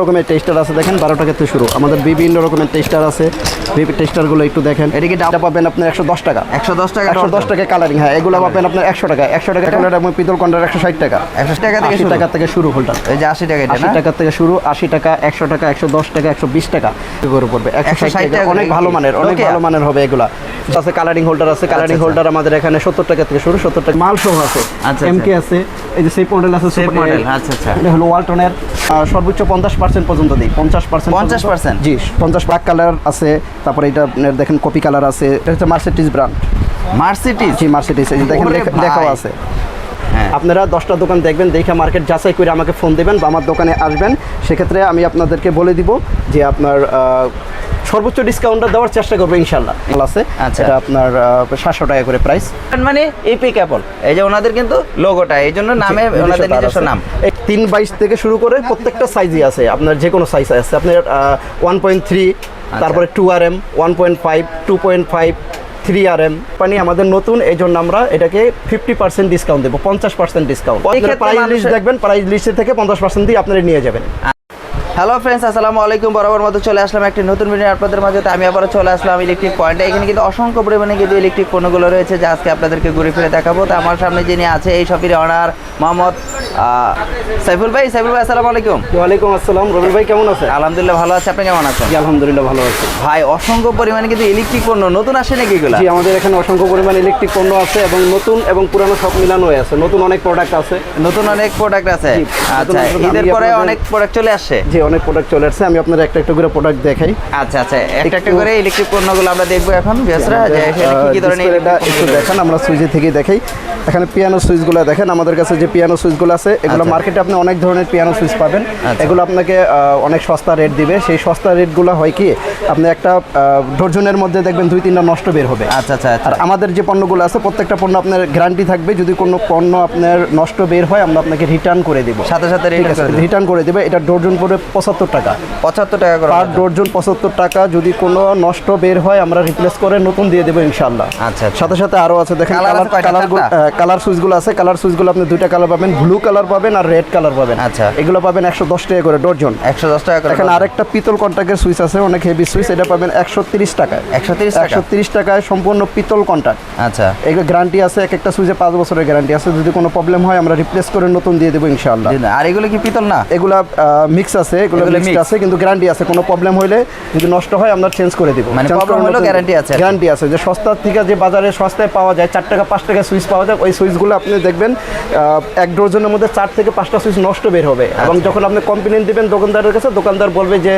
রকমের টেস্টার আছে দেখেন 12 টাকা থেকে শুরু। আমাদের বিভিন্ন রকমের টেস্টার আছে। টেস্টারগুলো একটু দেখেন। এদিকে এটা পাবেন আপনার 110 টাকা। 110 টাকা 110 টাকা কালারিং। হ্যাঁ, এগুলো পাবেন আপনার 100 টাকা। 100 টাকা কালার এবং পিতল কন্ডার 160 টাকা। 100 টাকা থেকে 80 শুরু। টাকা থেকে শুরু হোল্ডার। এই যে 80 টাকা এটা 80 না? টাকা থেকে শুরু, 80 টাকা, 100 টাকা, 110 টাকা, 120 টাকা করে পড়বে। 160 টাকা অনেক ভালো মানের, অনেক ভালো মানের হবে এগুলা। আছে কালারিং হোল্ডার আছে। কালারিং হোল্ডার আমাদের এখানে 70 টাকা থেকে শুরু, 70 টাকা মাল সহ আছে। আচ্ছা, এমকে আছে, এই যে সেফ মডেল আছে, সেফ মডেল। আচ্ছা আচ্ছা। এটা হলো ওয়ালটনের সর্বোচ্চ 50% পর্যন্ত দিই। 50%। 50%? জি, 50 ব্ল্যাক কালার আছে। তারপরে এটা আপনার দেখেন কপি কালার আছে। এটা হচ্ছে মার্সিডিজ ব্র্যান্ড। মার্সিডিজ? জি, মার্সিডিজ। এই যে দেখেন লেখাও আছে। হ্যাঁ। আপনারা 10টা দোকান দেখবেন, দেখে মার্কেট যাচাই করে আমাকে ফোন দেবেন বা আমার দোকানে আসবেন। সেক্ষেত্রে আমি আপনাদেরকে বলে দিব যে আপনার সর্বোচ্চ ডিসকাউন্টটা দেওয়ার চেষ্টা করবো ইনশাল্লাহ। আছে আচ্ছা। এটা আপনার 700 টাকা করে প্রাইস। মানে এপিক অ্যাপল, এই যে ওনাদের কিন্তু লোগোটা, এই জন্য নামে ওনাদের নিজস্ব নাম। 322 থেকে শুরু করে প্রত্যেকটা সাইজই আছে। আপনার যে কোনো সাইজ আছে। আপনার 1.3, তারপরে 2RM, 1.5, 2.5, 3RM মানে আমাদের নতুন, এই জন্য আমরা এটাকে 50% ডিসকাউন্ট দেবো। 50% ডিসকাউন্ট। প্রাইস লিস্ট দেখবেন, প্রাইস লিস্ট থেকে 50% দিয়ে আপনারা নিয়ে যাবেন। হ্যালো ফ্রেন্ডস, আসসালামু আলাইকুম। বরাবর মতো চলে আসলাম একটি নতুন ভিডিও আপনাদের মাঝে। আমি আবারও চলে আসলাম ইলেকট্রিক পয়েন্টে। এখানে কিন্তু অসংখ্য পরিমাণে কিন্তু ইলেকট্রিক পণ্যগুলো রয়েছে, যা আজকে আপনাদেরকে ঘুরে ফিরে দেখাবো। তো আমার সামনে যিনি আছে এই শপের অনার মোহাম্মদ সাইফুল ভাই। সাইফুল ভাই, আসসালামু আলাইকুম। ওয়ালাইকুম আসসালাম। রবি ভাই কেমন আছেন? আলহামদুলিল্লাহ ভালো আছে, আপনি কেমন আছেন? জি, আলহামদুলিল্লাহ ভালো আছি ভাই। অসংখ্য পরিমাণে কিন্তু ইলেকট্রিক পণ্য নতুন আসে নাকি এগুলো? জি, আমাদের এখানে অসংখ্য পরিমাণ ইলেকট্রিক পণ্য আছে এবং নতুন এবং পুরানো সব মিলানো হয়ে আছে। নতুন অনেক প্রোডাক্ট আছে। নতুন অনেক প্রোডাক্ট আছে। জি, আচ্ছা, ঈদের পরে অনেক প্রোডাক্ট চলে আসছে। জি, অনেক প্রোডাক্ট চলে আসছে। আমি আপনাদের একটা একটা করে প্রোডাক্ট দেখাই। আচ্ছা আচ্ছা, একটা একটা করে ইলেকট্রিক পণ্যগুলো আমরা দেখবো এখন। ভিউয়ার্সরা যে এখানে কি কি ধরনের এটা একটু দেখেন, আমরা সুইচে থেকেই দেখাই। এখানে পিয়ানো সুইচগুলো দেখেন। আমাদের কাছে যে পিয়ানো সুইচগুলো আছে, এগুলো মার্কেটে আপনি অনেক ধরনের পিয়ানো সুইচ পাবেন। এগুলো আপনাকে অনেক সস্তা রেট দিবে। সেই সস্তা রেটগুলো হয় কি, আপনি একটা ডজনের মধ্যে দেখবেন 2-3টা নষ্ট বের হবে। আচ্ছা আচ্ছা। আর আমাদের যে পণ্যগুলো আছে, প্রত্যেকটা পণ্য আপনার গ্যারান্টি থাকবে। যদি কোনো পণ্য আপনার নষ্ট বের হয়, আমরা আপনাকে রিটার্ন করে দিব। সাথে সাথে রিটার্ন করে দেবে। এটা ডজন পড়বে 75 টাকা। 75 টাকা করে পার ডজন 75 টাকা। যদি কোনো নষ্ট বের হয়, আমরা রিপ্লেস করে নতুন দিয়ে দেবো ইনশাআল্লাহ। আচ্ছা। সাথে সাথে আরও আছে দেখেন, কালার সুইচগুলো আছে। কালার সুইচগুলো আপনি 2টা কালার পাবেন, ব্লু কালার পাবেন আর রেড কালার পাবেন। আচ্ছা। এগুলো পাবেন 110 টাকা করে ডজন। 110 টাকা করে। এখানে আরেকটা পিতল কন্টাক্টের সুইচ আছে, অনেক হেভি সুইচ। এটা পাবেন 130 টাকায়। 130 টাকায় সম্পূর্ণ পিতল কন্টাক্ট। আচ্ছা। এগুলো গ্যারান্টি আছে, এক একটা সুইচে 5 বছরের গ্যারান্টি আছে। যদি কোনো প্রবলেম হয়, আমরা রিপ্লেস করে নতুন দিয়ে দেবো ইনশাআল্লাহ। আর এগুলো কি পিতল না? এগুলা মিক্স আছে, এগুলো মিক্স আছে, কিন্তু গ্যারান্টি আছে। কোনো প্রবলেম হলে যদি নষ্ট হয়, আমরা চেঞ্জ করে দিব। মানে প্রবলেম হলো গ্যারান্টি আছে? গ্যারান্টি আছে। যে সস্তা থেকে যে বাজারে সস্তায় পাওয়া যায়, 4 টাকা 5 টাকা সুইচ পাওয়া যায়, ওই সুইচগুলো আপনি দেখবেন এক ডজনের মধ্যে 4 থেকে 5টা সুইচ নষ্ট বের হবে। এবং যখন আপনি কমপ্লেন দিবেন দোকানদারের কাছে, দোকানদার বলবে যে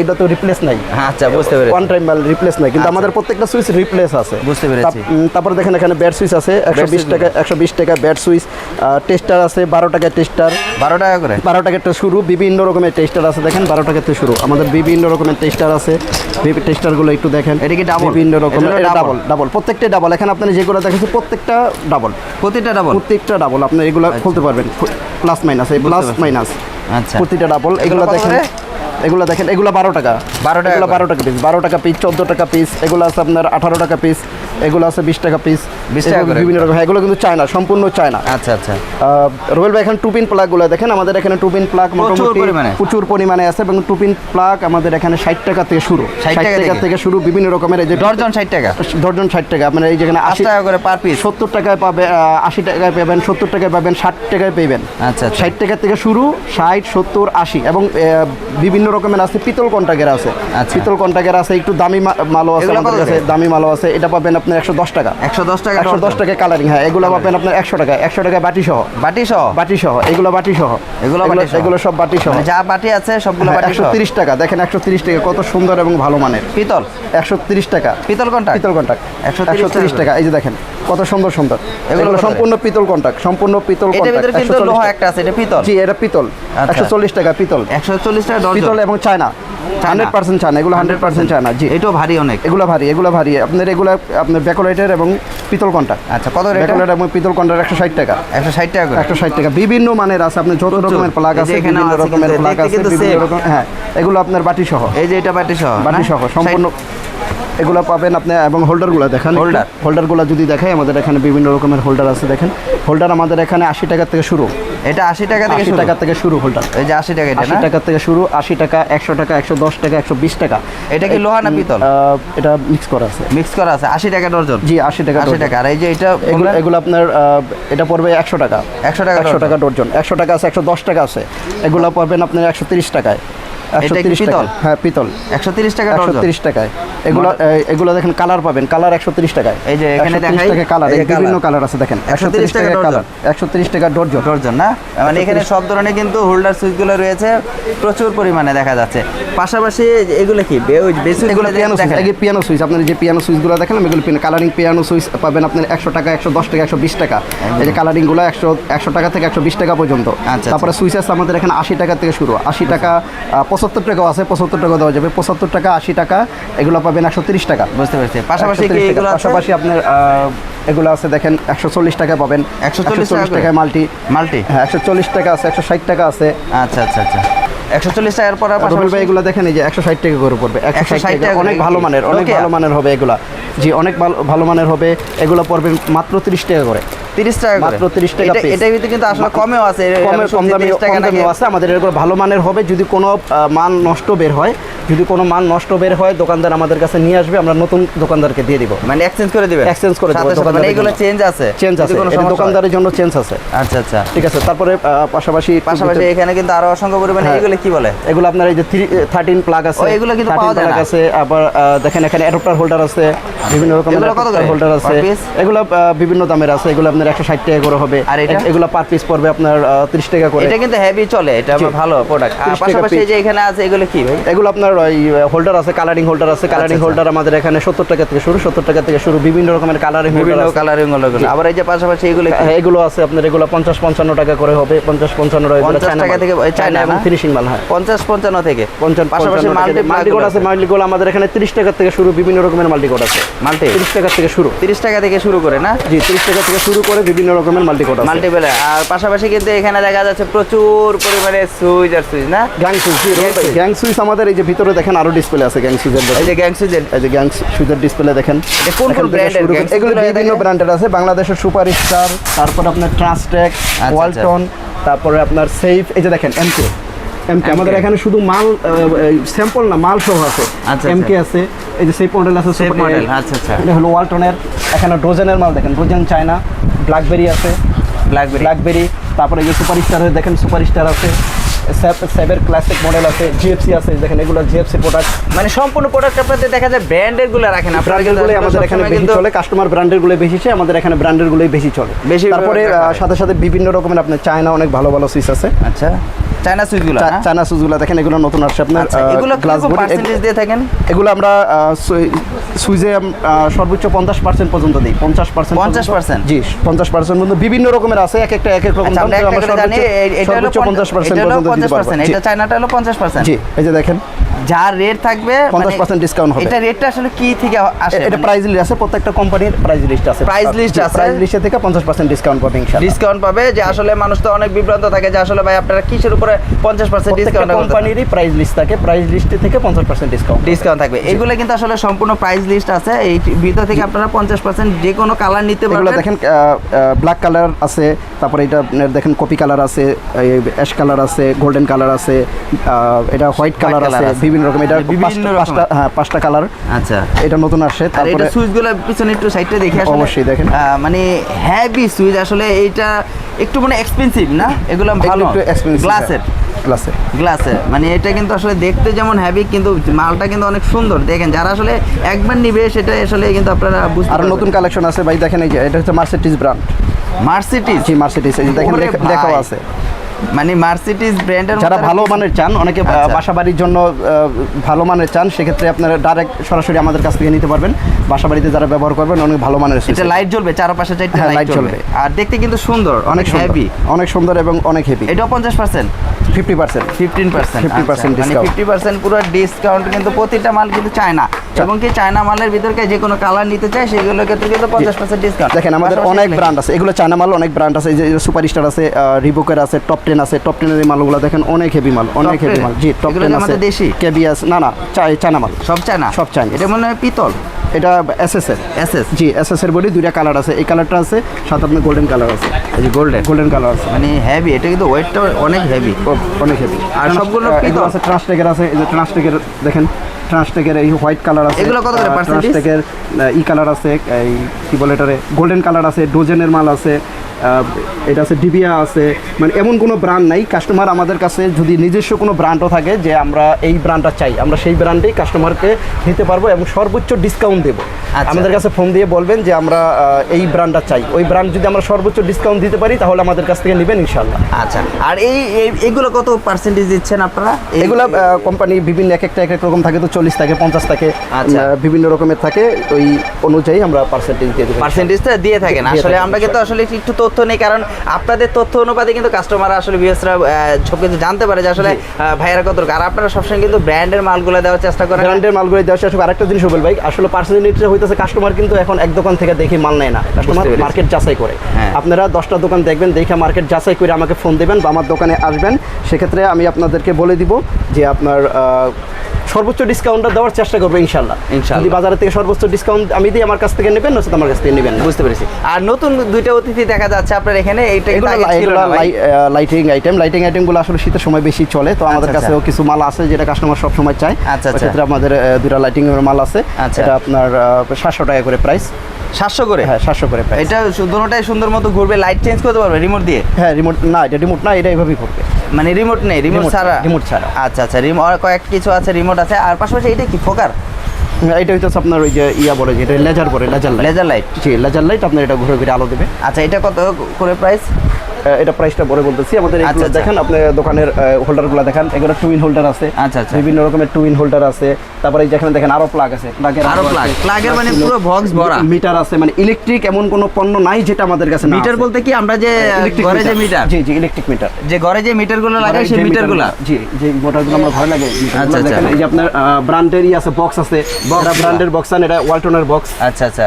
এটা তো রিপ্লেস নাই। আচ্ছা, বুঝতে পেরেছি। ওয়ান টাইম মাল রিপ্লেস নাই, কিন্তু আমাদের প্রত্যেকটা সুইচ রিপ্লেস আছে। বুঝতে পেরেছি। তারপর দেখেন এখানে ব্যাট সুইচ আছে 120 টাকা। 120 টাকা ব্যাট সুইচ। টেস্টার আছে 12 টাকা টেস্টার। 12 টাকা করে? 12 টাকা থেকে শুরু। বিভিন্ন রকমের টেস্টার আছে দেখেন, 12 টাকা থেকে শুরু। আমাদের বিভিন্ন রকমের টেস্টার আছে। টেস্টারগুলো একটু দেখেন। এটা কি ডাবল? বিভিন্ন রকমের ডাবল। প্রত্যেকটা ডাবল। এখানে আপনি যেগুলো দেখাচ্ছি প্রত্যেকটা ডাবল। প্রতিটা ডাবল? প্রত্যেকটা ডাবল। আপনি এগুলো খুলতে পারবেন, প্লাস মাইনাস, এই প্লাস মাইনাস। আচ্ছা। প্রতিটা ডাবল। এগুলো দেখেন, এগুলো 12 টাকা। 12 টাকা। 12 টাকা পিস। 12 টাকা পিস, 14 টাকা পিস। এগুলো আছে আপনার 18 টাকা পিস। এগুলো আছে 20 টাকা পিস। 20 টাকা করে? বিভিন্ন রকম। এগুলো কিন্তু চায়না, সম্পূর্ণ চায়না। আচ্ছা আচ্ছা। রোবেল ভাই, এখানে টুপিন প্লাগগুলো দেখেন। আমাদের এখানে টুপিন প্লাগ মোটামুটি প্রচুর পরিমাণে আছে। এবং টুপিন প্লাগ আমাদের এখানে 60 টাকা থেকে শুরু। 60 টাকা থেকে শুরু। বিভিন্ন রকমের। এই যে ডজন 60 টাকা? ডজন 60 টাকা। আপনার এই যেখানে 80 টাকা করে পার পিস। 70 টাকায় পাবে, 80 টাকায় পাবেন, 70 টাকায় পাবেন, 60 টাকায় পাবেন। আচ্ছা। 60 টাকা থেকে শুরু, 60, 70, 80। এবং বিভিন্ন রকমের আছে। পিতল কন্টাক্টের আছে। পিতল কন্টাক্টের আছে, একটু দামি মালও আছে আমাদের কাছে। দামি মালও আছে। এটা পাবেন আপনার 110 টাকা। 110 টাকা? 110 টাকা কালারিং। হ্যাঁ, এগুলো পাবেন আপনার 100 টাকা। 100 টাকা বাটি সহ। বাটি সহ? বাটি সহ। এগুলো বাটি সহ। এগুলো সব বাটি সহ। যা বাটি আছে সবগুলো বাটি সহ? 130 টাকা। দেখেন 130 টাকা, কত সুন্দর এবং ভালো মানের পিতল। 130 টাকা। পিতল কন্টাক্ট? পিতল কন্টাক্ট 130 টাকা। এই যে দেখেন কত সুন্দর সুন্দর। এগুলো সম্পূর্ণ পিতল কন্টাক্ট। সম্পূর্ণ পিতল কন্টাক্ট। এর ভিতরে কিন্তু লোহা একটা আছে, এটা পিতল? জি, এটা পিতল। 140 টাকা পিতল। 140 টাকা ডজন? পিতল এবং চায়না। 100% চায়না। এগুলো 100% চায়না। জি, এটাও ভারী অনেক। এগুলো ভারী। আপনার এগুলো আপনার ব্যাকলাইটের এবং পিতল কন্টাক্ট। আচ্ছা, কত রেট? ব্যাকলাইট এবং পিতল কন্টাক্ট 160 টাকা। 160 টাকা করে? 160 টাকা। বিভিন্ন মানের আছে। আপনি যত রকমের প্লাগ আছে, বিভিন্ন রকমের প্লাগ আছে, বিভিন্ন রকম। হ্যাঁ, এগুলো আপনার বাটি সহ। এই যে এটা বাটি সহ? বাটি সহ সম্পূর্ণ এগুলো পাবেন আপনি, এবং হোল্ডারগুলো দেখেন। হোল্ডারগুলো যদি দেখাই, আমাদের এখানে বিভিন্ন রকমের হোল্ডার আছে দেখেন। হোল্ডার আমাদের এখানে 80 টাকা থেকে শুরু। এটা 80 টাকা থেকে 80 টাকা থেকে শুরু হোল্ডার। এই যে 80 টাকা, এটা 80 টাকা থেকে শুরু, 80 টাকা, 100 টাকা, 110 টাকা, 120 টাকা। এটা কি লোহা না পিতল? এটা মিক্স করা আছে। মিক্স করা আছে। 80 টাকা ডজন। জি 80 টাকা 80 টাকা। আর এই যে এটা এগুলো আপনার এটা পড়বে 100 টাকা। 100 টাকা 100 টাকা ডজন। 100 টাকা আছে, 110 টাকা আছে। এগুলো পাবেন আপনার 130 টাকায়। 130 টাকা। হ্যাঁ পিতল। 130 টাকা ডজন। 130 টাকায়। এগুলো দেখেন কালার পাবেন, কালার 130 টাকায়। এই যে এখানে দেখাই কালার, বিভিন্ন কালার আছে দেখেন। 130 টাকা কালার, 130 টাকা ডজন। ডজন না, মানে এখানে সব ধরনের কিন্তু হোল্ডার সুইচগুলো রয়েছে প্রচুর পরিমাণে দেখা যাচ্ছে। পাশাপাশি এগুলো কি এগুলো পিয়ানো সুইচ। এই পিয়ানো সুইচ, আপনার যে পিয়ানো সুইচগুলো দেখেন, এগুলো কালারিং পিয়ানো সুইচ পাবেন আপনার 100 টাকা, 110 টাকা, 120 টাকা। এই যে কালারিংগুলো 100 টাকা থেকে 120 টাকা পর্যন্ত। তারপরে সুইচ আছে আমাদের এখানে 80 টাকা থেকে শুরু। 80 টাকা, 75 টাকাও আছে, 75 টাকা দেওয়া যাবে। 75 টাকা, 80 টাকা, এগুলো পাবেন 130 টাকা। বুঝতে পারছি। পাশাপাশি কি এগুলো আছে? পাশাপাশি আপনার এগুলো আছে দেখেন 140 টাকা পাবেন। 140 টাকায় মাল্টি। হ্যাঁ 140 টাকা আছে, 160 টাকা আছে। আচ্ছা আচ্ছা আচ্ছা। 140 টাকার পর রবিল ভাই এগুলো দেখেন, এই যে 160 টাকা করে পড়বে। 160 টাকা, অনেক ভালো মানের, অনেক ভালো মানের হবে এগুলা। জি অনেক ভালো মানের হবে। এগুলো পড়বে মাত্র 30 টাকা করে। 30 টাকা করে, মাত্র 30 টাকা পিস। এটার ভিতরে কিন্তু আসলে কমেও আছে, কম দামেও আছে। আমাদের এগুলো ভালো মানের হবে। যদি কোনো মান নষ্ট বের হয়, দোকানদার আমাদের কাছে নিয়ে আসবে, আমরা নতুন দোকানদারকে দিয়ে দিব। মানে এক্সচেঞ্জ করে দিবেন? এক্সচেঞ্জ করে দেব। মানে এগুলো চেঞ্জ আছে? চেঞ্জ আছে, এটা দোকানদারের জন্য চেঞ্জ আছে। আচ্ছা আচ্ছা ঠিক আছে। তারপরে পাশাপাশি এখানে কিন্তু আরো অসংখ্য পরিমাণে এগুলো কি বলে? এগুলো আপনার এই যে 13 প্লাগ আছে। এগুলো কিন্তু পাওয়া যায় না। আছে। আবার দেখেন এখানে অ্যাডাপ্টার হোল্ডার আছে, বিভিন্ন রকমের হোল্ডার আছে। এগুলো বিভিন্ন দামের আছে। এগুলো আপনার 160 টাকা করে হবে। আর এগুলো পার পিস পড়বে আপনার 30 টাকা করে। এটা কিন্তু হেভি চলে, এটা ভালো প্রোডাক্ট। আর পাশাপাশি যে এখানে আছে এগুলো কি ভাই? এগুলো আপনার ওই হোল্ডার আছে, কালারিং হোল্ডার আছে। কালারিং হোল্ডার আমাদের এখানে 70 টাকা থেকে শুরু। 70 টাকা থেকে শুরু, বিভিন্ন রকমের কালারিং হোল্ডার আছে। Colouring holder. আবার এই যে পাশাপাশি এগুলো এগুলো আছে আপনার, এগুলো 50-55 টাকা করে হবে। 50-55 টাকা থেকে চায়না এবং ফিনিশিং মাল। হ্যাঁ 50-55 থেকে। পাশাপাশি মাল্টিকোড আছে। মাল্টিকোড আমাদের এখানে 30 টাকা থেকে শুরু, বিভিন্ন রকমের মাল্টিকোড আছে। 30 টাকা থেকে শুরু। 30 টাকা থেকে শুরু করে না? জি 30 টাকা থেকে শুরু করে বিভিন্ন রকমের মাল্টিকোড আছে। মাল্টিপল। আর পাশাপাশি কিন্তু এখানে দেখা যাচ্ছে প্রচুর পরিমাণে সুইচ আর সুইচ না? Gang switch. গ্যাং সুইচ আমাদের এই যে ভিতরে দেখেন আরো ডিসপ্লে আছে গ্যাং সুইচের। এই যে গ্যাং সুইচের, এই যে গ্যাং সুইচের ডিসপ্লে দেখেন। এটা কোন কোন ব্র্যান্ডের? এগুলো বিভিন্ন ব্র্যান্ডের আছে। বাংলাদেশের সুপারস্টার, তারপর আপনার ট্রান্সটেক, ওয়ালটন, তারপরে আপনার সেফ। এই যে দেখেন এমকে। আমাদের এখানে শুধু মাল স্যাম্পল না, মাল সহ আছে। এমকে আছে, এই যে সেফ মডেল আছে, সেফ মডেল। আচ্ছা আচ্ছা। এটা হলো ওয়ালটনের। এখানে ডোজেনের মাল দেখেন, ডোজেন চায়না, ব্ল্যাকবেরি আছে, ব্ল্যাকবেরি। তারপরে এই যে সুপারস্টার দেখেন, সুপারস্টার আছে, সেভের ক্লাসিক মডেল আছে, জিএফসি আছে। দেখেন এগুলো জিএফসি প্রোডাক্ট। মানে সম্পূর্ণ প্রোডাক্ট আপনাদের দেখা যায় ব্র্যান্ডের গুলো রাখেন। ব্র্যান্ডের গুলো আমাদের এখানে বেশি চলে। কাস্টমার ব্র্যান্ডের গুলো বেশি চলে, আমাদের এখানে ব্র্যান্ডের গুলোই বেশি চলে। তারপরে সাথে সাথে বিভিন্ন রকমের আপনার চায়না অনেক ভালো ভালো সুইচ আছে। আচ্ছা চায়না সুইচগুলো, চায়না সুইচগুলো দেখেন, এগুলো নতুন আসছে আপনার। এগুলো গ্লাস পার্সেন্টেজ দিয়ে থাকেন? এগুলো আমরা সুইচে সর্বোচ্চ 50% পর্যন্ত দিই। 50%? জি 50% পর্যন্ত বিভিন্ন রকমের আছে। এক একটা এক এক রকম দাম। আমরা সর্বোচ্চ 50% পর্যন্ত দিতে পারবো। এটা চায়নাটা হলো 50%। জি এই যে দেখেন, যার রেট থাকবে 50% ডিসকাউন্ট হবে। এটা রেটটা আসলে কি থেকে আসে? এটা প্রাইস লিস্ট আছে, প্রত্যেকটা কোম্পানির প্রাইস লিস্ট আছে। প্রাইস লিস্টে থেকে 50% ডিসকাউন্ট পাবে ইনশাআল্লাহ। ডিসকাউন্ট পাবে। যে আসলে মানুষ তো অনেক বিভ্রান্ত থাকে যে আসলে ভাই আপনারা কিসের উপরে 50% ডিসকাউন্ট? কোম্পানিরই প্রাইস লিস্ট থাকে, প্রাইস লিস্টে থেকে 50% ডিসকাউন্ট থাকবে। এগুলো কিন্তু আসলে সম্পূর্ণ প্রাইস লিস্ট আছে। এই ভিতর থেকে আপনারা 50% যে কোনো কালার নিতে পারবেন। এগুলো দেখেন ব্ল্যাক কালার আছে, তারপরে এটা আপনার দেখেন কপি কালার আছে, অ্যাশ কালার আছে, গোল্ডেন কালার আছে, এটা হোয়াইট কালার আছে, বিভিন্ন রকম। এটা পাঁচটা কালার। আচ্ছা এটা নতুন আসছে। তারপরে সুইচগুলো পিছনে একটু সাইডটা দেখে আসলে অবশ্যই দেখেন, মানে হেভি সুইচ আসলে। এইটা একটু মানে এক্সপেন্সিভ না? এগুলো ভালো গ্লাসের মানে এটা কিন্তু আসলে দেখতে যেমন হেভি, কিন্তু মালটা কিন্তু অনেক সুন্দর। দেখেন যারা আসলে একবার নিবে সেটা আসলে কিন্তু আপনারা বুঝতে পারবেন। আর নতুন কালেকশন আছে ভাই, দেখেন এই যে এটা হচ্ছে মার্সিডিজ ব্র্যান্ড। মার্সিডিজ? জি মার্সিডিজ। এই যে দেখেন দেখাও আছে। মানে মার্সিডিজ ব্র্যান্ডের যারা ভালো মানের চান, অনেকে বাসাবাড়ির জন্য ভালো মানের চান, সেক্ষেত্রে আপনারা ডাইরেক্ট সরাসরি আমাদের কাছ থেকে নিতে পারবেন। বাসাবাড়িতে যারা ব্যবহার করবেন অনেক ভালো মানের। এটা লাইট জ্বলবে, চারপাশে চারটা লাইট জ্বলবে। আর দেখতে কিন্তু সুন্দর, অনেক হেভি, অনেক সুন্দর এবং অনেক হেভি। এটাও 50%? 50% 15% 50% মানে 50% পুরো ডিসকাউন্ট। কিন্তু প্রতিটা মাল কিন্তু চায় না। এবং কি চায়না মালের ভিতরকে যে কোনো কালার নিতে চায় সেগুলোর ক্ষেত্রে কিন্তু 50% ডিসকাউন্ট। দেখেন আমাদের অনেক ব্র্যান্ড আছে, এগুলো চায়না মাল অনেক ব্র্যান্ড আছে, এই যে সুপারস্টার আছে, রিবকের আছে, টপ 10 আছে, টপ 10 এর মালগুলো দেখেন অনেক হেভি মাল, অনেক হেভি মাল। জি টপ 10 আছে আমাদের দেশি কেবিএস, না না চায়না মাল, সব চায়না, সব চায়না। এটা মনে হয় পিতল, এটা এসএস এর, এসএস। জি এসএস এর বডি, দুইটা কালার আছে, এই কালারটা আছে, সাথে আপনার গোল্ডেন কালার আছে, এই যে গোল্ডেন কালার আছে, মানে হেভি, এটা কিন্তু ওয়েটটা অনেক হেভি, অনেক হেভি। আর সবগুলো এগুলো আছে ট্রান্সটেকের আছে, এই যে ট্রান্সটেকের দেখেন, ট্রান্সটেকের এই হোয়াইট কালার আছে, এগুলো কত করে পার্সেন্টেজ? ট্রান্সটেকের ই কালার আছে, এই কি বলে এটারে, গোল্ডেন কালার আছে, ডোজেনের মাল আছে, এটা আছে ডিবিয়া আছে। মানে এমন কোনো ব্র্যান্ড নাই, কাস্টমার আমাদের কাছে যদি নিজস্ব কোনো ব্র্যান্ডও থাকে যে আমরা এই ব্র্যান্ডটা চাই, আমরা সেই ব্র্যান্ডেই কাস্টমারকে দিতে পারবো এবং সর্বোচ্চ ডিসকাউন্ট দেবো। আমাদের কাছে ফোন দিয়ে বলবেন যে আমরা এই ব্র্যান্ডটা চাই, ওই ব্র্যান্ড যদি আমরা সর্বোচ্চ ডিসকাউন্ট দিতে পারি তাহলে আমাদের কাছ থেকে নেবেন ইনশাল্লাহ। আচ্ছা, আর এইগুলো কত পার্সেন্টেজ দিচ্ছেন আপনারা? এগুলো কোম্পানি বিভিন্ন এক এক রকম থাকে, তো 40 থাকে, 50 থাকে, আচ্ছা। বিভিন্ন রকমের থাকে, ওই অনুযায়ী আমরা পার্সেন্টেজ দিয়ে দেবো। পার্সেন্টেজটা দিয়ে থাকেন। আসলে আমরা কিন্তু আসলে একটু তথ্য নেই, কারণ আপনাদের তথ্য অনুপাতে কিন্তু কাস্টমার আসলে ভিউয়ার্সরা সব কিছু জানতে পারে যে আসলে ভাইয়ারা কত, আর আপনারা সবসময় কিন্তু ব্র্যান্ডের মালগুলো দেওয়ার চেষ্টা করেন। ব্র্যান্ডের মালগুলো দেওয়ার চেষ্টা করি। আরেকটা জিনিস বল ভাই, আসলে পার্সেন্টেজটা হইতেছে কাস্টমার কিন্তু এখন এক দোকান থেকে দেখে মাল নেয় না, কাস্টমার মার্কেট যাচাই করে। আপনারা 10টা দোকান দেখবেন, দেখে মার্কেট যাচাই করে আমাকে ফোন দেবেন বা আমার দোকানে আসবেন, সেক্ষেত্রে আমি আপনাদেরকে বলে দিব যে আপনার সর্বোচ্চ ডিসকাউন্টটা দেওয়ার চেষ্টা করবো ইনশাল্লাহ। যদি বাজারের থেকে সর্বোচ্চ ডিসকাউন্ট আমি দিই, আমার কাছ থেকে নেবেন, না আমার কাছ থেকে নেবেন না। বুঝতে পেরেছি। আর নতুন দুইটা অতিথি দেখা যাচ্ছে আপনার এখানে, এইটা লাইটিং আইটেমগুলো আসলে শীতের সময় বেশি চলে, তো আমাদের কাছেও কিছু মাল আছে যেটা কাস্টমার সব সময় চায়। আচ্ছা, সেক্ষেত্রে আমাদের দুটা লাইটিং এর মাল আছে, এটা আপনার 700 টাকা করে প্রাইস। 700 করে? হ্যাঁ 700 করে প্রাইস। এটা দুটোটাই সুন্দর মতো ঘুরবে, লাইট চেঞ্জ করতে পারবে রিমোট দিয়ে? হ্যাঁ রিমোট না, এটা রিমোট না, এটা এইভাবেই করবে, মানে রিমোট নেই, রিমোট ছাড়া? রিমোট ছাড়া। আচ্ছা আচ্ছা, রিমোট কয়েক কিছু আছে, রিমোট আছে। আর পাশাপাশি এটা কি ফোকার? এটা হইতেছে আপনার ওই যে ইয়া বলে, যেটা লেজার বলে, লেজার লাইট। জি লেজার লাইট, আপনার এটা ঘুরে ঘুরে আলো দেবে। আচ্ছা, এটা কত করে প্রাইস? এটা প্রাইসটা বলে বলতেছি। আমাদের এগুলো দেখেন, আপনার দোকানের হোল্ডারগুলো দেখেন, এগুলো টুইন হোল্ডার আছে। আচ্ছা আচ্ছা, বিভিন্ন রকমের টুইন হোল্ডার আছে। তারপরে যেখানে দেখেন আরো প্লাগ আছে, প্লাগের মানে পুরো বক্স ভরা। মিটার আছে, মানে ইলেকট্রিক এমন কোনো পণ্য নাই যেটা আমাদের কাছে না। মিটার বলতে কি আমরা যে ঘরে যে মিটার? জি জি ইলেকট্রিক মিটার, যে ঘরে যে মিটারগুলো লাগাই সেই মিটারগুলো। জি যে মোটরগুলো আমরা ঘরে লাগাই। আচ্ছা আচ্ছা, এই যে আপনার ব্র্যান্ডেরই আছে, বক্স আছে, এটা ব্র্যান্ডের বক্স আছে, এটা ওয়ালটনের বক্স। আচ্ছা আচ্ছা,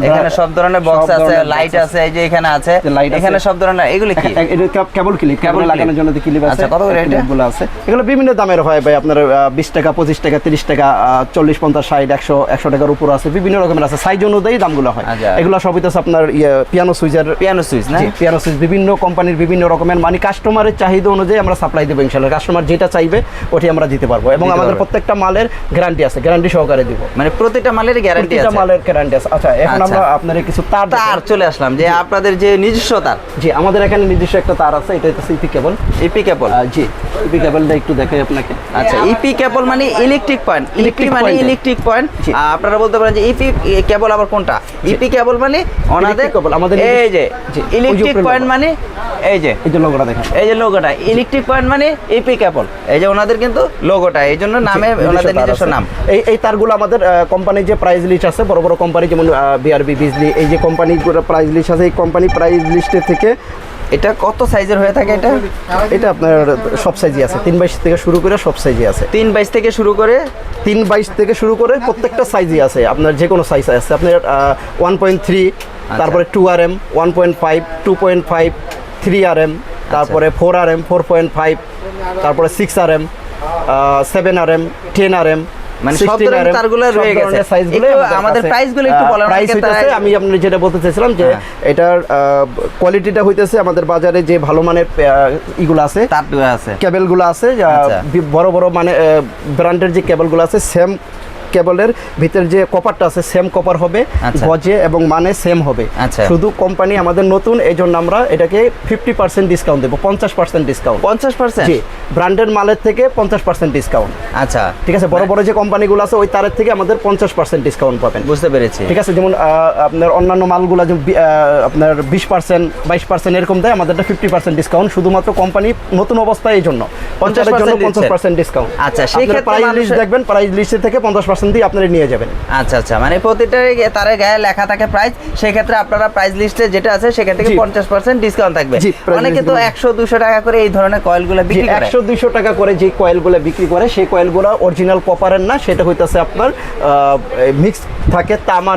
এখানে সব ধরনের বক্স আছে, লাইট আছে, এই যে এখানে আছে, এখানে সব ধরনের। এগুলো কি? এটা কেবল ক্লিপ, কেবল লাগানোর জন্য যে ক্লিপ আছে। আচ্ছা, কত করে এটা? এগুলো আছে, এগুলো বিভিন্ন দামের হয় ভাই, আপনার 20 টাকা, 25 টাকা, 30 টাকা, 40, 50, 60, 100 টাকার উপর আছে, বিভিন্ন রকমের আছে, সাইজ অনুযায়ী দামগুলো হয়। এগুলো সব হইতেছে আপনার পিয়ানো সুইচের, পিয়ানো সুইচ না? পিয়ানো সুইচ বিভিন্ন কোম্পানির বিভিন্ন রকমের, মানে কাস্টমারের চাহিদা অনুযায়ী আমরা সাপ্লাই দেবো ইনশাআল্লাহ। কাস্টমার যেটা চাইবে ওটি আমরা দিতে পারবো, এবং আমাদের প্রত্যেকটা মালের গ্যারান্টি আছে, গ্যারান্টি সহকারে দিব। মানে প্রতিটা মালের গ্যারান্টি আছে? প্রতিটা মালের গ্যারান্টি আছে। আচ্ছা, এখন আমরা আপনার কিছু তার চলে আসলাম, যে আপনাদের যে নিজস্ব তার। জি আমাদের এখানে নিজস্ব একটা তার আছে, এটা হচ্ছে ইপি কেবল। ইপি কেবল? জি ইপি কেবলটা একটু দেখাই আপনাকে। আচ্ছা, ইপি কেবল মানে ইলেকট্রিক পয়েন্ট, ইপি মানে ইলেকট্রিক পয়েন্ট। আপনারা বলতে পারেন যে ইপি কেবল আবার কোনটা? ইপি কেবল মানে ওনাদের আমাদের এই যে ইলেকট্রিক পয়েন্ট, মানে এই যে লোগোটা দেখেন, এই যে লোগোটা ইলেকট্রিক পয়েন্ট মানে ইপি কেবল, এই যে ওনাদের কিন্তু লোগোটা, এই জন্য নামে ওনাদের নিজস্ব নাম। এই তারগুলো আমাদের কোম্পানির যে প্রাইস লিস্ট আছে, বড় বড় কোম্পানি যেমন বিআরবি, বিজলি, এই যে কোম্পানিগুলো প্রাইস লিস্ট আছে, এই কোম্পানি প্রাইস লিস্টের থেকে। এটা কত সাইজের হয়ে থাকে? এটা আপনার সব সাইজই আছে, 3/22 থেকে শুরু করে সব সাইজই আছে। 3/22 থেকে শুরু করে 3/22 থেকে শুরু করে প্রত্যেকটা সাইজই আছে, আপনার যে কোনো সাইজ আছে। আপনার 1.3, তারপরে 2RM, 1.5, 2.5, 3RM, তারপরে 4RM, 4.5, তারপরে 6RM, 7RM, 10RM, মানে সব ধরনের তারগুলো রয়ে গেছে। আমাদের প্রাইসগুলো একটু বলেন। প্রাইস হইতেছে, আমি আপনাদের যেটা বলতে চাইছিলাম যে এটার কোয়ালিটিটা হইতেছে আমাদের বাজারে যে ভালো মানের ইগুলো আছে, তারগুলো আছে, কেবলগুলো আছে, বড় বড় মানে ব্র্যান্ডের যে কেবলগুলো আছে, সেম কেবলের ভিতর যে কপারটা আছে সেম কপার হবে, গজে এবং মানে সেম হবে। শুধু কোম্পানি আমাদের নতুন, এই জন্য আমরা এটাকে 50% ডিসকাউন্ট দেবো, 50% ডিসকাউন্ট। 50%? জি, ব্র্যান্ডের মালের থেকে 50% ডিসকাউন্ট। আচ্ছা ঠিক আছে, বড় বড় যে কোম্পানিগুলো আছে ওই তারের থেকে আমাদের 50% ডিসকাউন্ট পাবেন। বুঝতে পেরেছি। ঠিক আছে, যেমন আপনার অন্যান্য মালগুলো যে আপনার 20%, 22% এরকম দেয়, আমাদেরটা 50% ডিসকাউন্ট, শুধুমাত্র কোম্পানি নতুন অবস্থায় এই জন্য 50% ডিসকাউন্ট। আচ্ছা, সেই ক্ষেত্রে প্রাইস লিস্ট দেখবেন, প্রাইস লিস্ট থেকে 50% 50% দিয়ে আপনারা নিয়ে যাবেন। আচ্ছা আচ্ছা, মানে প্রতিটা তারের গায়ে লেখা থাকে প্রাইস, সেক্ষেত্রে আপনারা প্রাইস লিস্টে যেটা আছে সেখান থেকে জি। 50% ডিসকাউন্ট থাকবে। জি, price অনেকে তো list 100-200 টাকা করে এই ধরনের কয়েলগুলো বিক্রি করে। 100-200 টাকা করে যে কয়েলগুলো বিক্রি করে সেই কয়েলগুলো অরিজিনাল কপারের না, সেটা হইতাছে আপনার মিক্স থাকে, তামা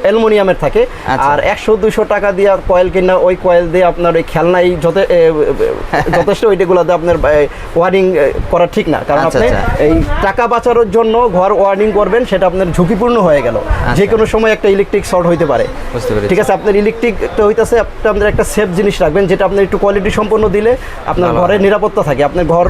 অ্যালুমিনিয়ামের থাকে। আচ্ছা। আর 100-200 টাকা দিয়ে কয়েল কিনা ওই কয়েল দিয়ে আপনার ওই খেলনাই যথেষ্ট ওইটাগুলো দিয়ে আপনার ওয়ারিং করা ঠিক না, কারণ আচ্ছা, আপনি আচ্ছা। এই টাকা বাঁচানোর জন্য ঘর ওয়ারিং করবেন, সেটা আপনার ঝুঁকিপূর্ণ হয়ে গেল। যে কোনো সময় একটা ইলেকট্রিক শর্ট হইতে পারে। বুঝতে পেরেছি। ঠিক আছে, আপনার ইলেকট্রিকটা হইতাছে আপনাদের একটা সেফ জিনিস রাখবেন, যেটা আপনার একটু কোয়ালিটি সম্পন্ন দিলে আপনার ভালো ঘরের নিরাপত্তা থাকে। আপনার ঘর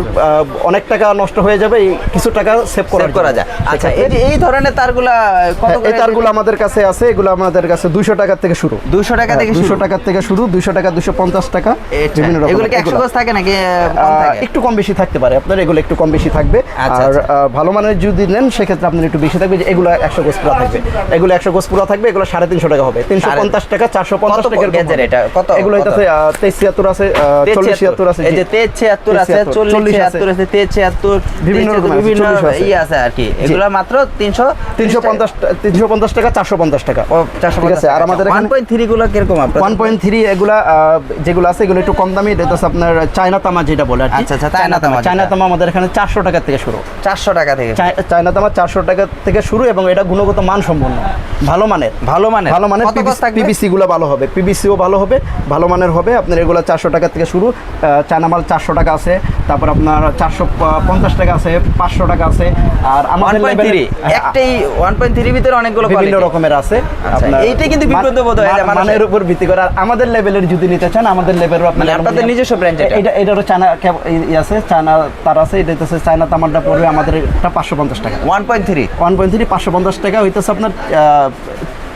অনেক টাকা নষ্ট হয়ে যাবে, এই কিছু টাকা সেভ করা যায়। আচ্ছা, এই ধরনের তারগুলা কত করে? এই তারগুলো আমাদের কাছে আছে, এগুলো আমাদের কাছে 200 টাকা থেকে শুরু। 200 টাকা থেকে 200 টাকা থেকে শুরু, 200 টাকা, 250 টাকা, বিভিন্ন রকম। এগুলো কি 100 গজ থাকে নাকি কম থাকে? একটু কম বেশি থাকতে পারে, আপনার এগুলো একটু কম বেশি থাকবে। আচ্ছা, আর আচ্ছা। ভালো মানের যদি নেন সেক্ষেত্রে আপনার একটু বেশি থাকবে, যে এগুলো 100 গজ পুরো থাকবে। এগুলো 100 গজ পুরো থাকবে, এগুলো 350 টাকা হবে। 350 টাকা, 450 কত টাকা গেজের এটা? কত? এগুলো কত? হইতাছে 2376 আছে, 4076 আছে। এই যে 2376 আছে, 4076 আছে, 2376 বিভিন্ন রকম আছে, বিভিন্ন 40 আছে। ইয়ে আছে আর কি। এগুলো মাত্র 350 টাকা, 450 টাকা। ও 450 ঠিক আছে। আর আমাদের এখানে 1.3 গুলো কিরকম আপনার? 1.3 এগুলা যেগুলো আছে এগুলো একটু কম দামি, এটা হচ্ছে আপনার চায়না তামা যেটা বলে আর কি। আচ্ছা, আচ্ছা, চায়না তামা যেটা। চায়না তামা আমাদের এখানে 400 টাকা থেকে শুরু। 400 টাকা থেকে। চায়না তামা 400 টাকা থেকে শুরু, এবং এটা গুণগত মান সম্পন্ন, ভালো মানের। ভালো মানের? ভালো মানের কত গজ থাকবে? পিভিসি গুলো ভালো হবে, পিভিসিও ভালো হবে, ভালো মানের হবে। আপনার এগুলো 400 টাকা থেকে শুরু। চায়না মাল 400 টাকা আছে, তারপর আপনার 450 টাকা আছে, 500 টাকা আছে। আর আমাদের 1.3 একটাই 1.3 ভিতরে অনেকগুলো বিভিন্ন quality। রকমের আছে। আচ্ছা, এইটা কিন্তু বিব্রতবোধ হয়ে যায় মানুষের। মানের উপর ভিত্তি করে। আর আমাদের লেভেলের যদি নিতে চান, আমাদের লেভেলের মানে আপনাদের নিজস্ব ব্র্যান্ড এটা? এটারও চায়না আছে, চায়না তার আছে, এটা হচ্ছে চায়না তামারটা পড়বে আমাদের এটা 550 টাকা। 1.3 1.3 550 টাকা হইতেছে আপনার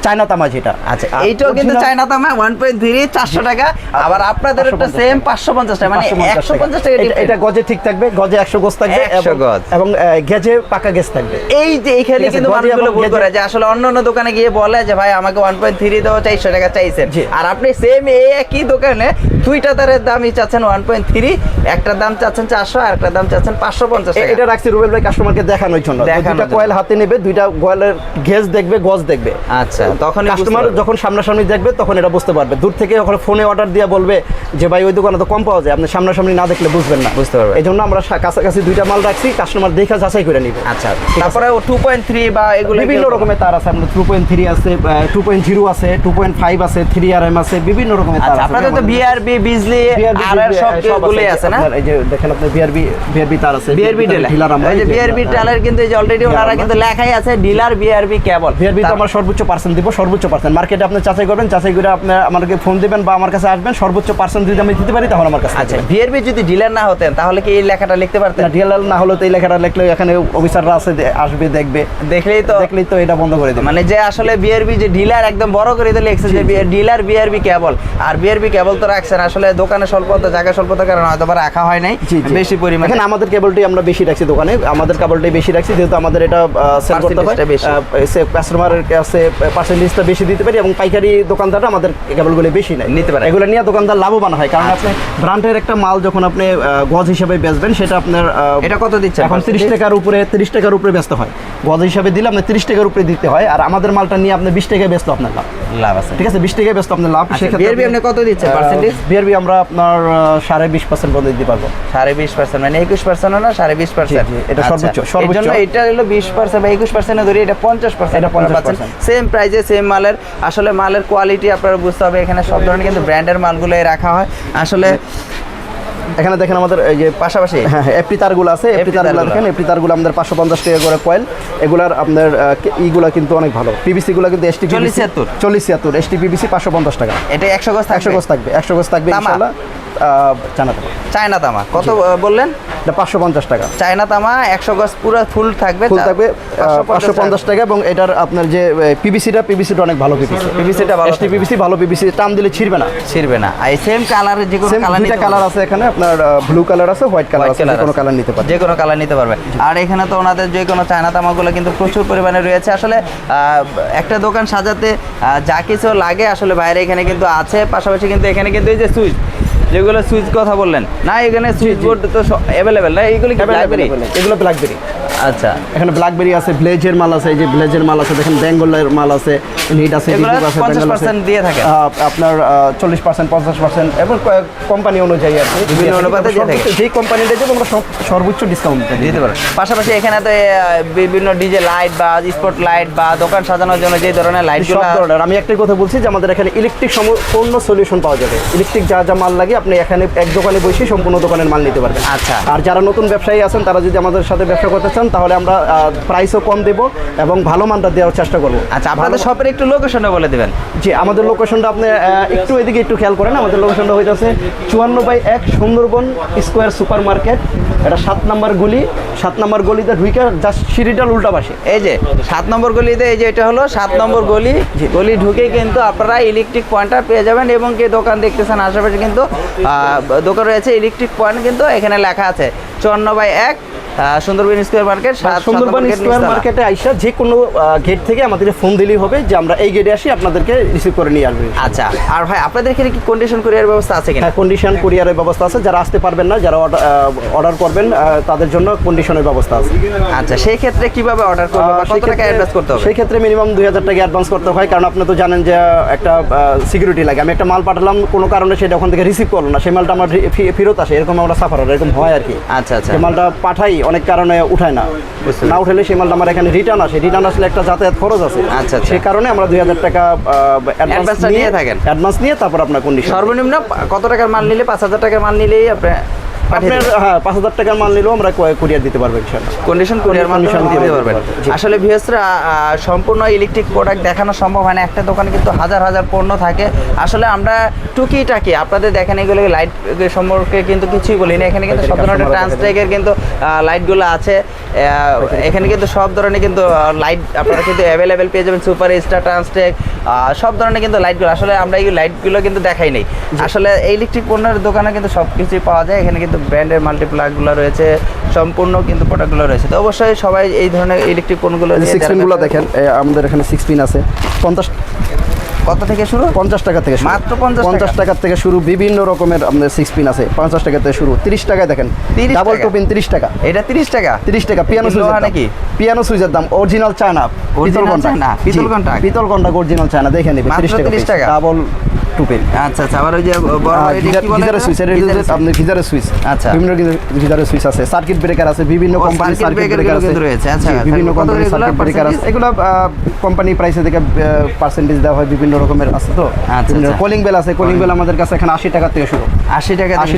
চায়না তামা যেটা। আচ্ছা, এইটাও কিন্তু চায়না তামা 1.3 400 টাকা, আবার আপনাদের একটা সেম 550 টাকা, মানে 150 টাকা। এটা গজে ঠিক থাকবে, গজে 100 গজ থাকবে, 100 গজ। এবং গেজে পাকা গেজ থাকবে। এই যে এখানে ঠিক আছে, কিন্তু গজে মানুষগুলো এবং ভুল গেজে- করে যে আসলে অন্য অন্য দোকানে গিয়ে বলে যে ভাই আমাকে 1.3 দাও, 400 টাকা চাইছেন। জি। আর আপনি সেম এই একই দোকানে দুইটা তারের দামই চাচ্ছেন 1.3, একটার দাম চাচ্ছেন 400 আর একটার দাম চাচ্ছেন 550 টাকা। এটা রাখছি রুবেল ভাই কাস্টমারকে দেখানোর জন্য। দেখানোর দুইটা জন্য। কয়েল হাতে নেবে, দুইটা কয়েলের গেজ দেখবে, গজ দেখবে। আচ্ছা, তখন কাস্টমার যখন সামনাসামনি দেখবে তখন এটা বুঝতে পারবে। দূর থেকে যখন ফোনে অর্ডার দিয়ে বলবে যে ভাই ওই দোকানে তো কম পাওয়া যায়, আপনি সামনাসামনি না দেখলে বুঝবেন না। বুঝতে পারবেন। এই জন্য আমরা কাছাকাছি দুইটা মাল রাখছি, কাস্টমার দেখে যাচাই করে নিবে। আচ্ছা, তারপরে 2.3 বা এগুলো বিভিন্ন রকমের তার আছে, আপনার 2.3 আছে, 2.0 আছে, 2.5 আছে, 3RM আছে, বিভিন্ন রকমের তার আচ্ছা, আছে। আপনাদের তো বিআরবি, বিজলি BRB, আর সবগুলোই আছে না? আপনার এই যে দেখেন, আপনার বিআরবি তার আছে, বিআরবি ডিলার আমরা। এই যে বিআরবি টেলার কিন্তু এই যে অলরেডি ওনারা কিন্তু লেখাই আছে ডিলার বিআরবি কেবল। বিআরবি তো আমরা সর্বোচ্চ পার্সেন্ট দিব, সর্বোচ্চ পার্সেন্ট। মার্কেটে আপনি যাচাই করবেন, যাচাই করে আপনি আমাকে ফোন দিবেন বা আমার কাছে আসবেন, সর্বোচ্চ পার্সেন্ট যদি আমি দিতে পারি তাহলে আমার কাছে আচ্ছা, বিআরবি যদি ডিলার না হতেন তাহলে কি এই লেখাটা লিখতে পারতেন? না, ডিএলএল না হলে তো এই লেখাটা লিখলে এখানে অফিসাররা আছে, আসবে, দেখবে, দেখলেই তো এটা বন্ধ করে দেবে। মানে যে আসলে বিআরবি যে ডিলার একদম বড় করে দিলে লিখছে যে ডিলার বিআরবি কেবল। আর বিআরবি কেবল তো রাখছেন আসলে দোকানে স্বল্পতা, জায়গা স্বল্পতার কারণে হয়তো বা রাখা হয় নাই বেশি পরিমাণে। এখানে আমাদের কেবলটি আমরা বেশি রাখছি দোকানে, আমাদের কেবলটাই বেশি রাখছি, যেহেতু আমাদের এটা সেল করতে হয়, কাস্টমারের কাছে পার্সেন্টেজটা বেশি দিতে পারি, এবং পাইকারি দোকানদাররা আমাদের কেবলগুলো বেশি নেয়, নিতে পারে। এগুলো নিয়ে দোকানদার লাভবান হয়, কারণ আপনি ব্র্যান্ডের একটা মাল যখন আপনি গজ হিসাবে বেচবেন, সেটা আপনার এটা কত দিচ্ছেন এখন 30 টাকার উপরে বেচতে হয়। গজ হিসাবে দিলে আপনি 30 টাকার উপরে দিতে হয়, আর আমাদের মালটা নিয়ে আপনি 20 টাকায় বেচতে আপনার লাভ আছে। ঠিক আছে, 20 টাকায় বেচতে আপনার লাভ। বিআরবি আপনি কত দিচ্ছেন পার্সেন্টেজ? বিআরবি আমরা আপনার 20.5% পর্যন্ত দিতে পারবো। 20.5%, মানে 21% না 20.5%? এটা সর্বোচ্চ, সর্বোচ্চ। এর জন্য এটা হলো 20% বা 21% ধরে এটা 50%। এটা 50%। সেম প্রাইসে সেম মালের, আসলে মালের কোয়ালিটি আপনারা বুঝতে হবে। এখানে সব ধরনের কিন্তু ব্র্যান্ডের মালগুলোই রাখা হয় আসলে। এখানে দেখেন আমাদের এই যে পাশাপাশি হ্যাঁ এফটি তারগুলো আছে, এফটি তারগুলো দেখেন, এফটি তারগুলো আমাদের 550 টাকা করে কয়েল। এগুলার আপনার ইগুলা কিন্তু অনেক ভালো, পিভিসি গুলো কিন্তু এসটি 4076 এসটি পিভিসি 550 টাকা। এটা 100 গজ থাকবে? 100 গজ থাকবে ইনশাআল্লাহ। চায়না তামা কত বললেন? এটা 550 টাকা। চায়না তামা 100 গজ পুরো ফুল থাকবে, 550 টাকা। এবং এটার আপনার যে পিভিসিটা অনেক ভালো পিভিসিটা ভালো, এসটি পিভিসি ভালো, পিভিসি টান দিলে ছিড়বে না। আর সেম কালারের যে কোনো কালার, দুইটা কালার আছে এখানে, আপনার ব্লু কালার আছে, হোয়াইট কালার আছে, যে কোনো কালার নিতে পারবে, যে কোনো কালার নিতে পারবে। আর এখানে তো ওনাদের যে কোনো চায়না তামাগুলো কিন্তু প্রচুর পরিমাণে রয়েছে। আসলে একটা দোকান সাজাতে যা কিছু লাগে আসলে বাইরে এখানে কিন্তু আছে। পাশাপাশি কিন্তু এখানে কিন্তু এই যে সুইচ, যেগুলো সুইচ কথা বললেন না, এখানে সুইচ বোর্ড তো অ্যাভেলেবেল না? এইগুলো কি ব্ল্যাকবেরি? এগুলো ব্ল্যাকবেরি। আচ্ছা, এখানে ব্ল্যাকবেরি আছে, ব্লেজের মাল আছে, এই যে ব্লেজের মাল আছে, দেখেন বেঙ্গলের মাল আছে, নিট আছে, এগুলো ডিপক আছে, বেঙ্গল আছে। 50% দিয়ে থাকেন? আপনার 40%, 50% এবং কোম্পানি অনুযায়ী আর কি বিভিন্ন অনুপাতে দিয়ে থাকে। যেই কোম্পানিটা দেবো আমরা সর্বোচ্চ ডিসকাউন্ট দিতে পারেন। পাশাপাশি এখানে তো বিভিন্ন ডিজে লাইট বা স্পট লাইট বা দোকান সাজানোর জন্য যে ধরনের লাইটগুলো, সব ধরনের। আমি একটাই কথা বলছি যে আমাদের এখানে ইলেকট্রিক সম্পূর্ণ সলিউশন পাওয়া যাবে। ইলেকট্রিক যা যা মাল লাগে আপনি এখানে এক দোকানে বসে সম্পূর্ণ দোকানের মাল নিতে পারবেন। আচ্ছা। আর যারা নতুন ব্যবসায়ী আছেন তারা যদি আমাদের সাথে ব্যবসা করতে চান তাহলে আমরা প্রাইসও কম দেবো এবং ভালো মানটা দেওয়ার চেষ্টা করবো। আচ্ছা, আপনাদের শপের একটু লোকেশনটা বলে দিবেন। জি, আমাদের লোকেশনটা আপনি একটু এদিকে একটু খেয়াল করেন। আমাদের লোকেশনটা হইতেছে 54/1 সুন্দরবন স্কোয়ার সুপার মার্কেট। এটা 7 নম্বর গলি। 7 নম্বর গলিতে ঢুকে জাস্ট সিঁড়িটার উল্টা পাশে। এই যে 7 নম্বর গলিতে, এই যে এটা হলো 7 নম্বর গলি। গলি ঢুকে কিন্তু আপনারা ইলেকট্রিক পয়েন্টটা পেয়ে যাবেন এবং যে দোকান দেখতেছেন আশেপাশে কিন্তু দোকান রয়েছে ইলেকট্রিক পয়েন্ট, কিন্তু এখানে লেখা আছে 54/1 Sundarban square market. Sundarban square মার্কেটে আইসা যে কোনো গেট থেকে আমাদের ফোন দিলেই হবে যে আমরা এই গেটে আসি, আপনাদেরকে রিসিভ করে নিয়ে আসবে। আচ্ছা, আর ভাই আপনাদের এখানে কি কন্ডিশন কুরিয়ার ব্যবস্থা আছে কিনা? হ্যাঁ, কন্ডিশন কুরিয়ারের ব্যবস্থা আছে। যারা আসতে পারবেন না, যারা অর্ডার করবেন তাদের জন্য কন্ডিশনের ব্যবস্থা আছে। আচ্ছা, সেই ক্ষেত্রে কিভাবে অর্ডার করবো বা কত টাকা অ্যাডভান্স করতে হবে? সেই ক্ষেত্রে মিনিমাম 2000 টাকা অ্যাডভান্স করতে হয়, কারণ আপনি তো জানেন যে একটা সিকিউরিটি লাগে। আমি একটা মাল পাঠালাম, কোনো কারণে সেটা ওখান থেকে রিসিভ করলো না, সেই মালটা আমার ফেরত আসে, এরকম আমরা সাফার এরকম হয় আর কি। আচ্ছা আচ্ছা, সেই মালটা পাঠাই, অনেক কারণে উঠায় না, না উঠালে সেই মালটা আমার এখানে রিটার্ন আসে। রিটার্ন আসলে একটা যাতায়াত খরচ আছে। আচ্ছা, সেই কারণে আমরা 2000 টাকা অ্যাডভান্স নিয়ে থাকেন। অ্যাডভান্স নিয়ে তারপর আপনার কন্ডিশন। সর্বনিম্ন কত টাকার মাল নিলে? 5000 টাকার মাল নিলেই আপনি আপনার 5000 টাকার মাল নিলেও আমরা কুরিয়ার দিতে পারবো ইনশাআল্লাহ। কন্ডিশন কুরিয়ার মাধ্যমে দিতে পারবেন। জি। আসলে ভিউয়ার্সরা সম্পূর্ণ ইলেকট্রিক প্রোডাক্ট দেখানো সম্ভব হয় না, একটা দোকানে কিন্তু হাজার হাজার পণ্য থাকে। আসলে আমরা টুকিটাকি আপনাদের দেখেন, এগুলো লাইট সম্পর্কে কিন্তু কিছুই বলি না। এখানে কিন্তু সব ধরনের ট্রান্সটেকের কিন্তু লাইটগুলো আছে। এখানে কিন্তু সব ধরনের কিন্তু লাইট আপনারা কিন্তু অ্যাভেলেবেল পেয়ে যাবেন। সুপার স্টার, ট্রান্সটেক, সব ধরনের কিন্তু লাইটগুলো। আসলে আমরা এই লাইটগুলো কিন্তু দেখাই নেই। আসলে ইলেকট্রিক পণ্যের দোকানে কিন্তু সব কিছুই পাওয়া যায়। এখানে কিন্তু ব্র্যান্ডের মাল্টিপ্লাগগুলো রয়েছে, সম্পূর্ণ কিন্তু প্রোডাক্টগুলো রয়েছে। তো অবশ্যই সবাই এই ধরনের ইলেকট্রিক পণ্যগুলো 6 পিনগুলো দেখেন, আমাদের এখানে 6 পিন আছে। 50 কত থেকে শুরু? 50 টাকা থেকে শুরু। মাত্র 50 টাকা থেকে শুরু। বিভিন্ন রকমের আমাদের 6 পিন আছে। 50 টাকা থেকে শুরু। 30 টাকায় দেখেন, 30 ডাবল টাকা? টু পিন 30 টাকা। এটা 30 টাকা? 30 টাকা। পিয়ানো সুইচ নাকি? পিয়ানো সুইচের দাম অরিজিনাল চায়না, পিতল ঘন্টা। পিতল ঘন্টা, পিতল ঘন্টা অরিজিনাল চায়না, দেখে নেবেন। 30 টাকা ডাবল টু পিন। আচ্ছা আচ্ছা, আবার ওই যে বড় এটা কি বলে? গিজারের সুইচ, আপনি গিজারের সুইচ। আচ্ছা, বিভিন্ন গিজারের সুইচ আছে, সার্কিট ব্রেকার আছে, বিভিন্ন কোম্পানির সার্কিট ব্রেকার আছে রয়েছে। আচ্ছা, বিভিন্ন কোম্পানির সার্কিট ব্রেকার আছে। এগুলো কোম্পানি প্রাইসে থেকে পার্সেন্টেজ দেওয়া হয়, বিভিন্ন রকমের আছে। তো কলিং বেল আছে। কলিং বেল আমাদের কাছে এখন 80 টাকা থেকে শুরু। 80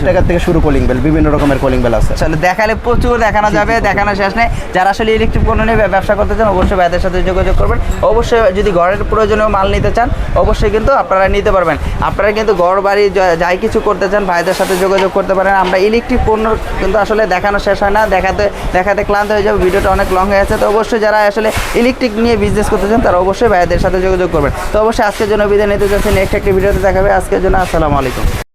টাকা থেকে শুরু কলিং বেল, বিভিন্ন রকমের কলিং বেল আছে। চলো, দেখালে প্রচুর দেখানো যাবে, দেখানো শেষ নেই। যারা আসলে ইলেকট্রিক পণ্য নিয়ে ব্যবসা করতে চান অবশ্যই ভাইদের সাথে যোগাযোগ করবেন। অবশ্যই যদি ঘরের প্রয়োজনীয় মাল নিতে চান অবশ্যই কিন্তু আপনারা নিতে পারবেন। আপনারা কিন্তু ঘর বাড়ি যাই কিছু করতে চান ভাইদের সাথে যোগাযোগ করতে পারেন। আমরা ইলেকট্রিক পণ্য কিন্তু আসলে দেখানো শেষ হয় না, দেখাতে ক্লান্ত হয়ে যাবে, ভিডিওটা অনেক লং হয়ে আছে। তো অবশ্যই যারা আসলে ইলেকট্রিক নিয়ে বিজনেস করতে চান তারা অবশ্যই ভাইদের সাথে যোগাযোগ করবেন। তো অবশ্যই আজকের জন্য বিদায় নিতে যাচ্ছি, নেক্সট একটি ভিডিওতে দেখাবে। আজকের জন্য আসসালামু আলাইকুম।